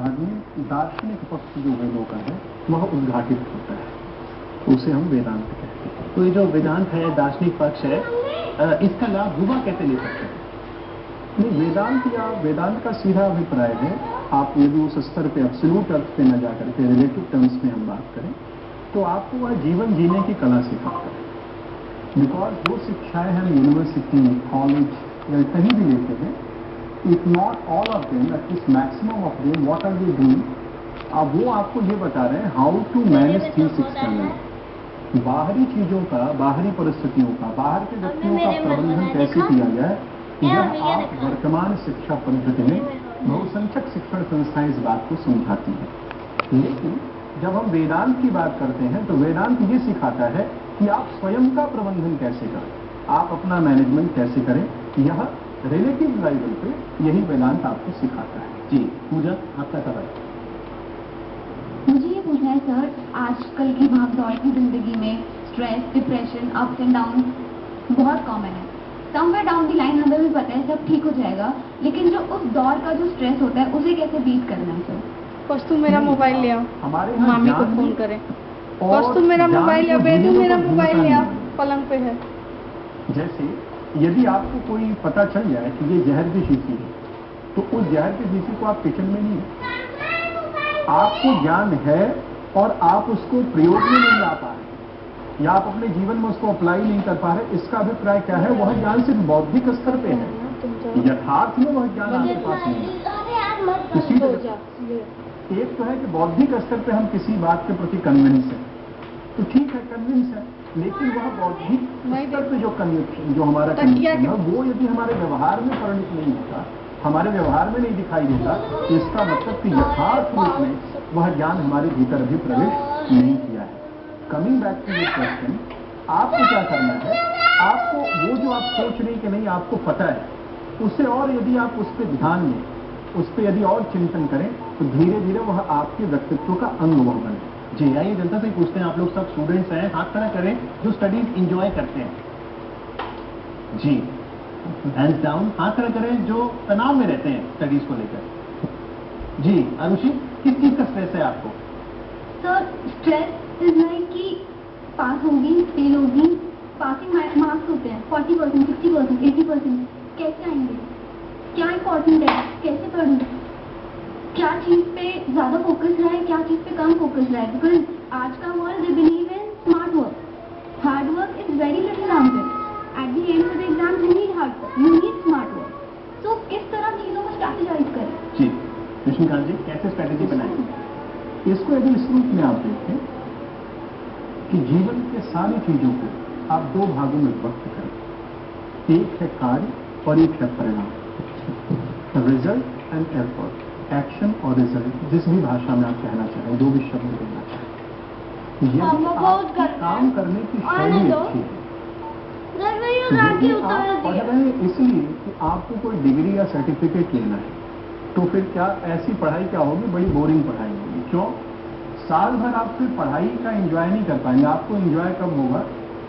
धार्मिक दार्शनिक पक्ष जो है लोगों का है वह उद्घाटित होता है, उसे हम वेदांत कहते हैं। तो ये जो वेदांत है, दार्शनिक पक्ष है, इसका लाभ युवा कैसे ले सकते हैं? नहीं, वेदांत या वेदांत का सीधा अभिप्राय है, आप यदि उस स्तर पे एब्सोल्यूट अर्थ पे न जाकर के रिलेटिव टर्म्स में हम बात करें तो आपको वह जीवन जीने की कला सिखाता है। बिकॉज जो शिक्षाएं हम यूनिवर्सिटी, कॉलेज या कहीं भी लेते हैं, if not all of them, at least maximum of them, what are we doing, अब वो आपको ये बता रहे हैं how to manage things externally. बाहरी चीजों का, बाहरी परिस्थितियों का, बाहर के व्यक्तियों का प्रबंधन कैसे किया जाए, यह आप वर्तमान शिक्षा पद्धति में बहुसंख्यक शिक्षण संस्थाएं इस बात को समझाती हैं। लेकिन जब हम वेदांत की बात करते हैं तो वेदांत ये सिखाता है कि आप स्वयं का प्रबंधन कैसे करें, आप अपना मैनेजमेंट कैसे करें। यह रिलेटिव लेवल पे यही वेदांत आपको सिखाता है। जी पूजा, आपका सवाल। मुझे ये पूछना है सर, आजकल की भागदौड़ की जिंदगी में stress, depression, ups and down बहुत कॉमन है। समवेयर डाउन दी लाइन हमें भी पता है सब ठीक हो जाएगा, लेकिन जो उस दौर का जो स्ट्रेस होता है उसे कैसे बीट करना है सर? फर्स्ट तुम मेरा मोबाइल ले आओ, हमारे मामी को फोन करें। फर्स्ट तुम मेरा मोबाइल या बेटू मेरा मोबाइल ले आओ, पलंग पे है। जैसे यदि आपको कोई पता चल जाए कि ये जहर की शीशी है, तो उस जहर की शीशी को आप किचन में नहीं, आपको ज्ञान है और आप उसको प्रयोग में नहीं ला पा रहे या आप अपने जीवन में उसको अप्लाई नहीं कर पा रहे, इसका अभिप्राय क्या है? वह ज्ञान सिर्फ बौद्धिक स्तर पे है, यथार्थ में वह ज्ञान आपके पास नहीं है। इसी एक तो है कि बौद्धिक स्तर पे हम किसी बात के प्रति कन्विंस है, तो ठीक है कन्विंस है, लेकिन वह बौद्धिक स्तर पे जो कन्विक्शन, जो हमारा कन्विक्शन है, वो यदि हमारे व्यवहार में परिणित नहीं होता, हमारे व्यवहार में नहीं दिखाई देता, तो इसका मतलब कि यथार्थ रूप में वह ज्ञान हमारे भीतर अभी प्रवेश नहीं किया है। Coming back to your question, आपको क्या करना है? आपको वो जो आप सोच रहे हैं कि नहीं आपको पता है, उसे और यदि आप उस पर ध्यान दें, उस पर यदि और चिंतन करें, तो धीरे धीरे वह आपके व्यक्तित्व का अंग वह बने। जी आइए जनता से पूछते हैं, आप लोग सब स्टूडेंट्स हैं, हाथ खड़ा करें जो स्टडीज एंजॉय करते हैं। जी हैंड्स डाउन, हाथ खड़ा करें जो तनाव में रहते हैं स्टडीज को लेकर। जी आरुषि, किस चीज का स्ट्रेस है आपको? सर स्ट्रेस इज लाइक कि पास होगी, फेल होगी, पासिंग मार्क्स होते हैं 40%, 60%, 80%, कैसे आएंगे? क्या इंपॉर्टेंट है, कैसे पढ़ूं? क्या चीज पे ज्यादा फोकस रहे, क्या चीज पे कम फोकस रहे? बिकॉज आज का world they believe in smart work, hard work is very little counted. At the end of the exam you need hard work, you need smart work. So किस तरह चीजों को स्ट्रैटेजाइज करें? जी कृष्णकांत जी, कैसे स्ट्रेटेजी बनाएंगे? इसको यदि इस रूप में आप देखें कि जीवन के सारी चीजों को आप दो भागों में विभक्त करें, एक है कार्य और एक है परिणाम, रिजल्ट एंड एफर्ट, एक्शन और रिजल्ट, जिस भी भाषा में आप कहना चाहें, जो भी शब्द देना चाहें। यदि आपकी काम करने की शैली अच्छी है, यदि आप पढ़ रहे हैं इसलिए कि आपको कोई डिग्री या सर्टिफिकेट लेना है, तो फिर क्या ऐसी पढ़ाई क्या होगी? बड़ी बोरिंग पढ़ाई होगी। क्यों? साल भर आप फिर पढ़ाई का एंजॉय नहीं कर पाएंगे। आपको एंजॉय कब होगा?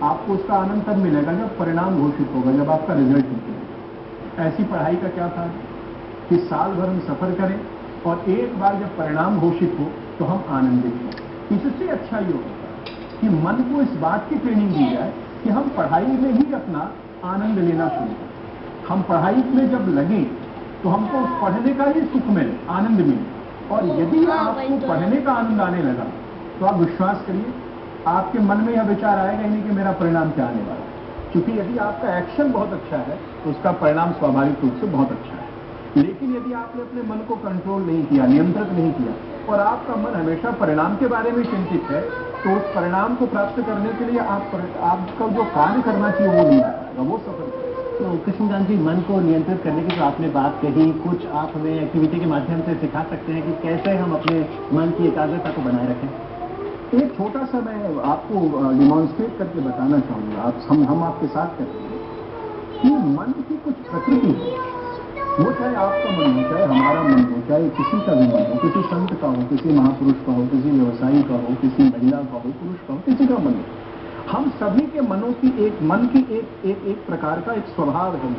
आपको उसका आनंद तब मिलेगा जब परिणाम घोषित होगा, जब आपका रिजल्ट निकलेगा। ऐसी पढ़ाई का क्या था कि साल भर हम सफर करें और एक बार जब परिणाम घोषित हो तो हम आनंदित हों। इससे अच्छा ये होगा कि मन को इस बात की ट्रेनिंग दी जाए कि हम पढ़ाई में ही अपना आनंद लेना शुरू करें। हम पढ़ाई में जब लगें तो हमको उस पढ़ने का ही सुख मिले, आनंद मिले। और यदि आपको पढ़ने का आनंद आने लगा तो आप विश्वास करिए, आपके मन में यह विचार आएगा ही नहीं कि मेरा परिणाम क्या आने वाला है। क्योंकि यदि आपका एक्शन बहुत अच्छा है तो उसका परिणाम स्वाभाविक रूप से बहुत अच्छा है। लेकिन यदि आपने अपने मन को कंट्रोल नहीं किया, नियंत्रित नहीं किया, और आपका मन हमेशा परिणाम के बारे में चिंतित है, तो उस परिणाम को प्राप्त करने के लिए आपका जो कार्य करना चाहिए वो नहीं होगा, वो सफल। तो कृष्णकांत जी, मन को नियंत्रित करने की जो आपने बात कही, कुछ आप हमें एक्टिविटी के माध्यम से सिखा सकते हैं कि कैसे हम अपने मन की एकाग्रता को बनाए रखें? एक छोटा सा मैं आपको डिमॉन्स्ट्रेट करके बताना चाहूँगा, हम आपके साथ करते हैं कि मन की कुछ प्रकृति है। वो चाहे आपका मन हो, चाहे हमारा मन हो, चाहे किसी का भी मन हो, किसी संत का हो, किसी महापुरुष का हो, किसी व्यवसायी का हो, किसी महिला का हो, पुरुष का हो, किसी का मन हो, हम सभी के मनों की एक प्रकार का एक स्वभाव है।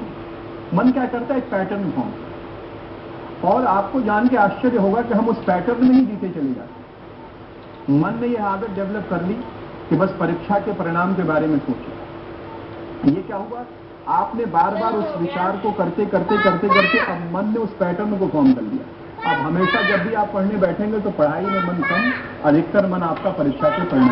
मन क्या करता है? एक पैटर्न फॉर्म। और आपको जान के आश्चर्य होगा कि हम उस पैटर्न में ही जीते चले जाते। मन ने यह आदत डेवलप कर ली कि बस परीक्षा के परिणाम के बारे में सोचे। ये क्या हुआ, आपने बार बार उस विचार को करते करते करते करते अब मन ने उस पैटर्न को फॉर्म कर लिया। अब हमेशा जब भी आप पढ़ने बैठेंगे तो पढ़ाई में मन कम, अधिकतर मन आपका परीक्षा के परिणाम